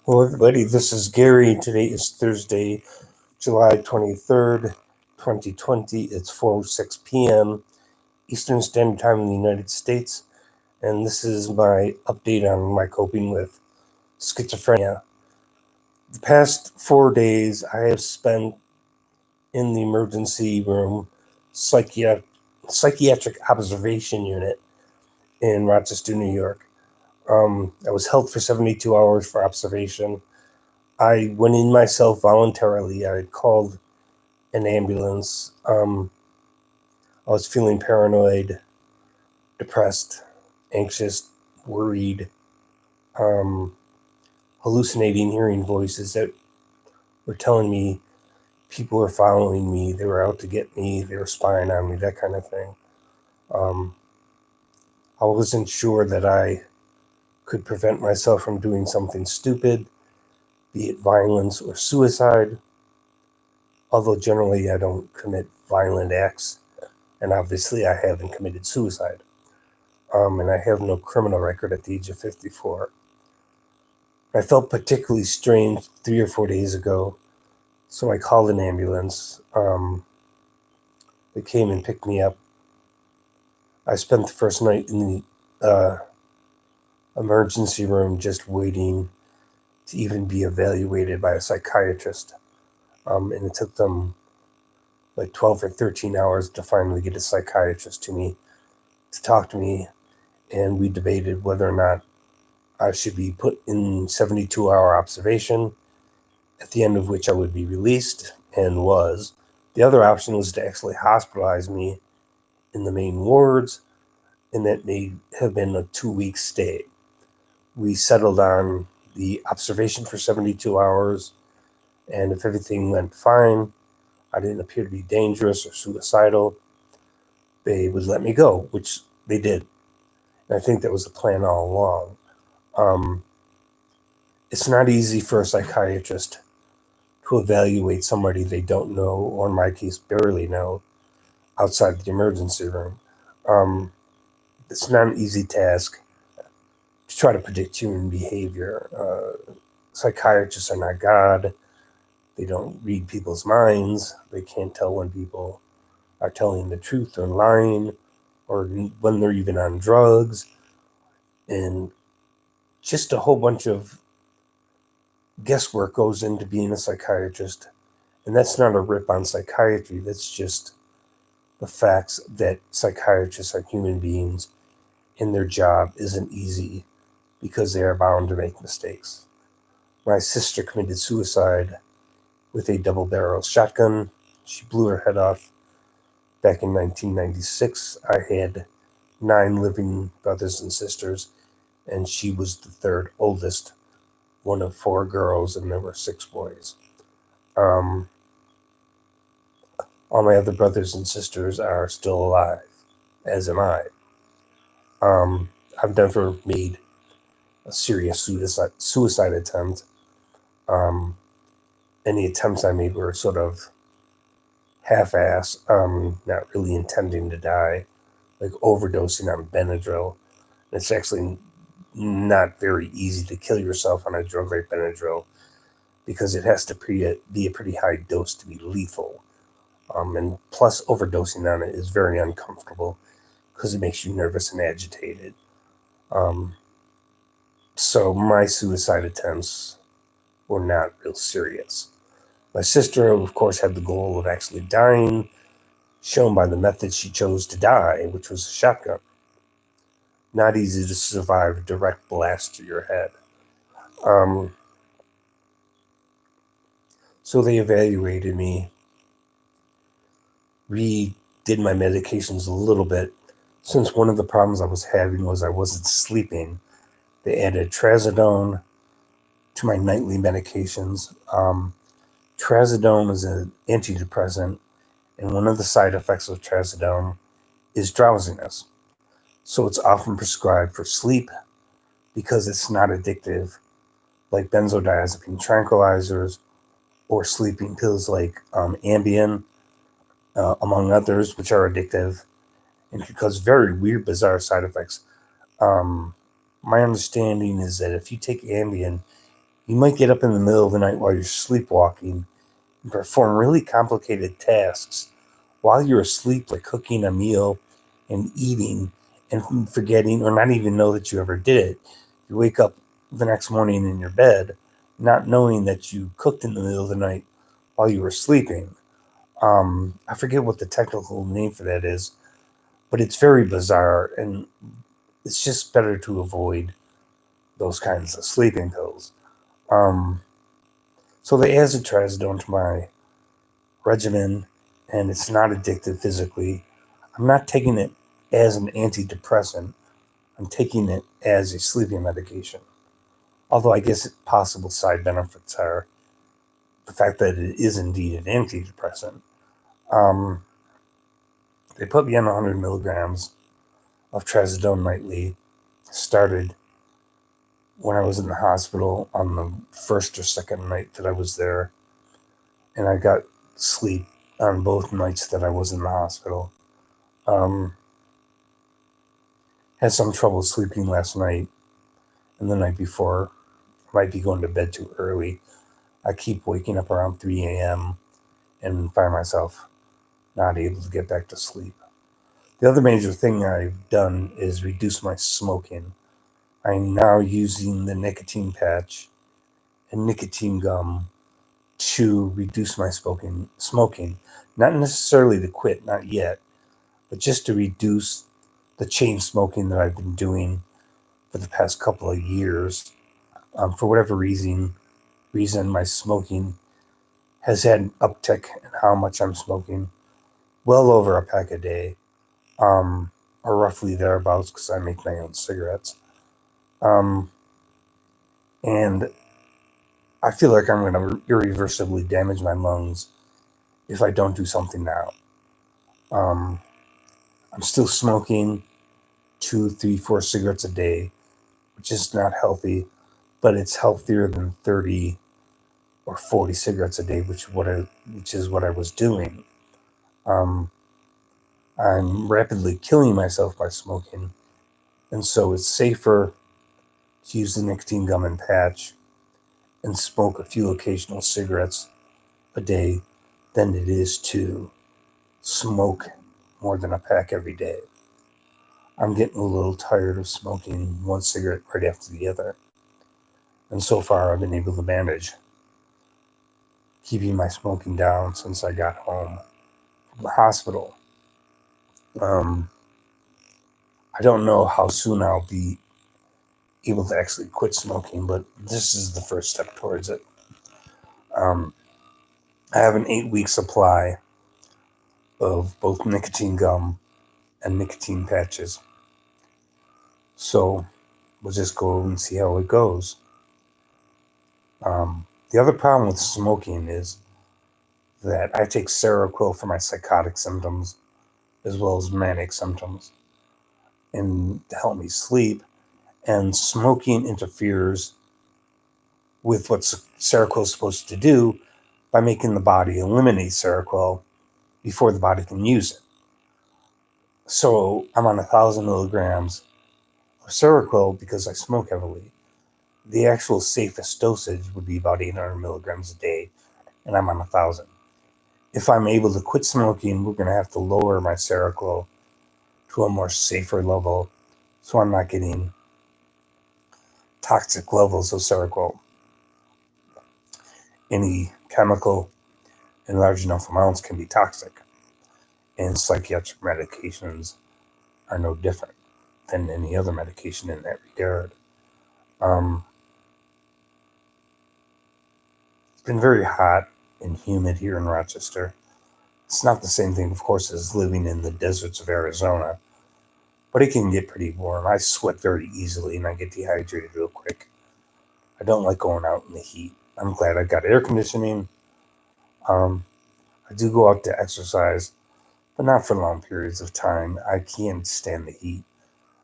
Hello, everybody. This is Gary. Today is Thursday, July 23rd, 2020. It's 4:06 p.m. Eastern Standard Time in the United States, and this is my update on my coping with schizophrenia. The past 4 days I have spent in the emergency room psychiatric observation unit in Rochester, New York. I was held for 72 hours for observation. I went in myself voluntarily. I had called an ambulance. I was feeling paranoid, depressed, anxious, worried, um, hallucinating, hearing voices that were telling me people were following me, they were out to get me, they were spying on me, that kind of thing. Um, I wasn't sure that I could prevent myself from doing something stupid, be it violence or suicide, although generally I don't commit violent acts, and obviously I haven't committed suicide. And I have no criminal record at the age of 54. I felt particularly strange 3 or 4 days ago, so I called an ambulance. They came and picked me up. I spent the first night in the emergency room just waiting to even be evaluated by a psychiatrist. And it took them like 12 or 13 hours to finally get a psychiatrist to me to talk to me, and we debated whether or not I should be put in 72-hour observation, at the end of which I would be released, and was. The other option was to actually hospitalize me in the main wards, and that may have been a 2-week stay. We settled on the observation for 72 hours, and if everything went fine, I didn't appear to be dangerous or suicidal, they would let me go, which they did. And I think that was the plan all along. Um, it's not easy for a psychiatrist to evaluate somebody they don't know, or in my case, barely know, outside the emergency room. Um, it's not an easy task to try to predict human behavior. Psychiatrists are not God. They don't read people's minds. They can't tell when people are telling the truth or lying, or when they're even on drugs, and just a whole bunch of guesswork goes into being a psychiatrist. And that's not a rip on psychiatry, that's just the facts that psychiatrists are human beings and their job isn't easy because they are bound to make mistakes. My sister committed suicide with a double barrel shotgun. She blew her head off back in 1996. I had 9 living brothers and sisters, and she was the third oldest, one of 4 girls, and there were 6 boys. Um, all my other brothers and sisters are still alive, as am I. Um, I've never made a serious suicide attempt. Um, any attempts I made were sort of half-ass, not really intending to die, like overdosing on Benadryl. It's actually not very easy to kill yourself on a drug like Benadryl because it has to be a pretty high dose to be lethal. And plus, overdosing on it is very uncomfortable because it makes you nervous and agitated. Um, so my suicide attempts were not real serious. My sister, of course, had the goal of actually dying, shown by the method she chose to die, which was a shotgun. Not easy to survive a direct blast to your head. Um, so they evaluated me, redid my medications a little bit, since one of the problems I was having was I wasn't sleeping. They added trazodone to my nightly medications. Trazodone is an antidepressant, and one of the side effects of trazodone is drowsiness. So it's often prescribed for sleep because it's not addictive, like benzodiazepine tranquilizers or sleeping pills like Ambien, among others, which are addictive and can cause very weird, bizarre side effects. Um, my understanding is that if you take Ambien, You might get up in the middle of the night while you're sleepwalking and perform really complicated tasks while you're asleep, like cooking a meal and eating and forgetting or not even know that you ever did it. You wake up the next morning in your bed not knowing that you cooked in the middle of the night while you were sleeping. I forget what the technical name for that is, but it's very bizarre, and it's just better to avoid those kinds of sleeping pills. Um, so they added trazodone to my regimen, and it's not addictive physically. I'm not taking it as an antidepressant. I'm taking it as a sleeping medication. Although I guess possible side benefits are the fact that it is indeed an antidepressant. Um, they put me on 100 milligrams of trazodone nightly. Started when I was in the hospital on the first or second night that I was there, and I got sleep on both nights that I was in the hospital. Um, had some trouble sleeping last night and the night before. Might be going to bed too early. I keep waking up around 3 a.m. and find myself not able to get back to sleep. The other major thing I've done is reduce my smoking. I'm now using the nicotine patch and nicotine gum to reduce my smoking. Not necessarily to quit, not yet, but just to reduce the chain smoking that I've been doing for the past couple of years. For whatever reason, my smoking has had an uptick in how much I'm smoking, well over a pack a day, or roughly thereabouts, because I make my own cigarettes. Um, and I feel like I'm going to irreversibly damage my lungs if I don't do something now. Um, I'm still smoking 2, 3, 4 cigarettes a day, which is not healthy, but it's healthier than 30 or 40 cigarettes a day, which is what I was doing. Um, I'm rapidly killing myself by smoking, and so it's safer to use the nicotine gum and patch and smoke a few occasional cigarettes a day than it is to smoke more than a pack every day. I'm getting a little tired of smoking one cigarette right after the other. And so far, I've been able to manage keeping my smoking down since I got home from the hospital. Um, I don't know how soon I'll be able to actually quit smoking, but this is the first step towards it. Um, I have an 8-week supply of both nicotine gum and nicotine patches. So we'll just go and see how it goes. The other problem with smoking is that I take Seroquel for my psychotic symptoms as well as manic symptoms and to help me sleep. And smoking interferes with what Seroquel is supposed to do by making the body eliminate Seroquel before the body can use it. So I'm on 1,000 milligrams of Seroquel because I smoke heavily. The actual safest dosage would be about 800 milligrams a day, and I'm on 1,000. If I'm able to quit smoking, we're going to have to lower my Seroquel to a more safer level so I'm not getting toxic levels of Seroquel. Any chemical in large enough amounts can be toxic, and psychiatric medications are no different than any other medication in that regard. Um, it's been very hot and humid here in Rochester. It's not the same thing, of course, as living in the deserts of Arizona, but it can get pretty warm. I sweat very easily and I get dehydrated real quick. I don't like going out in the heat. I'm glad I got air conditioning. Um, I do go out to exercise, but not for long periods of time. I can't stand the heat.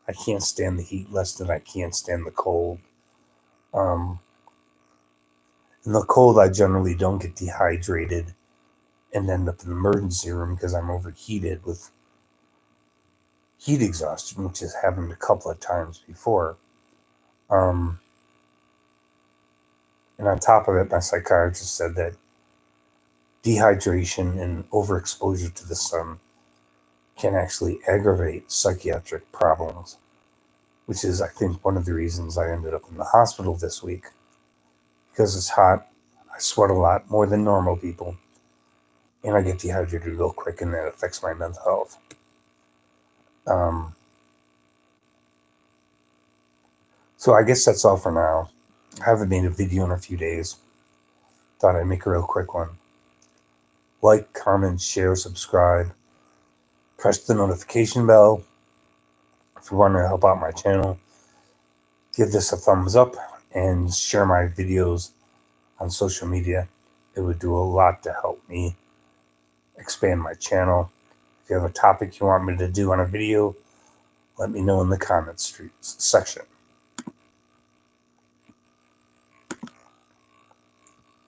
I can't stand the heat less than I can't stand the cold. Um, in the cold, I generally don't get dehydrated and end up in the emergency room because I'm overheated with heat exhaustion, which has happened a couple of times before. Um, And on top of it, my psychiatrist said that dehydration and overexposure to the sun can actually aggravate psychiatric problems, which is, I think, one of the reasons I ended up in the hospital this week. Because it's hot, I sweat a lot more than normal people, and I get dehydrated real quick, and that affects my mental health. So I guess that's all for now. I haven't made a video in a few days. Thought I'd make a real quick one. Like, comment, share, subscribe. Press the notification bell if you want to help out my channel. Give this a thumbs up and share my videos on social media. It would do a lot to help me expand my channel. If you have a topic you want me to do on a video, let me know in the comments section.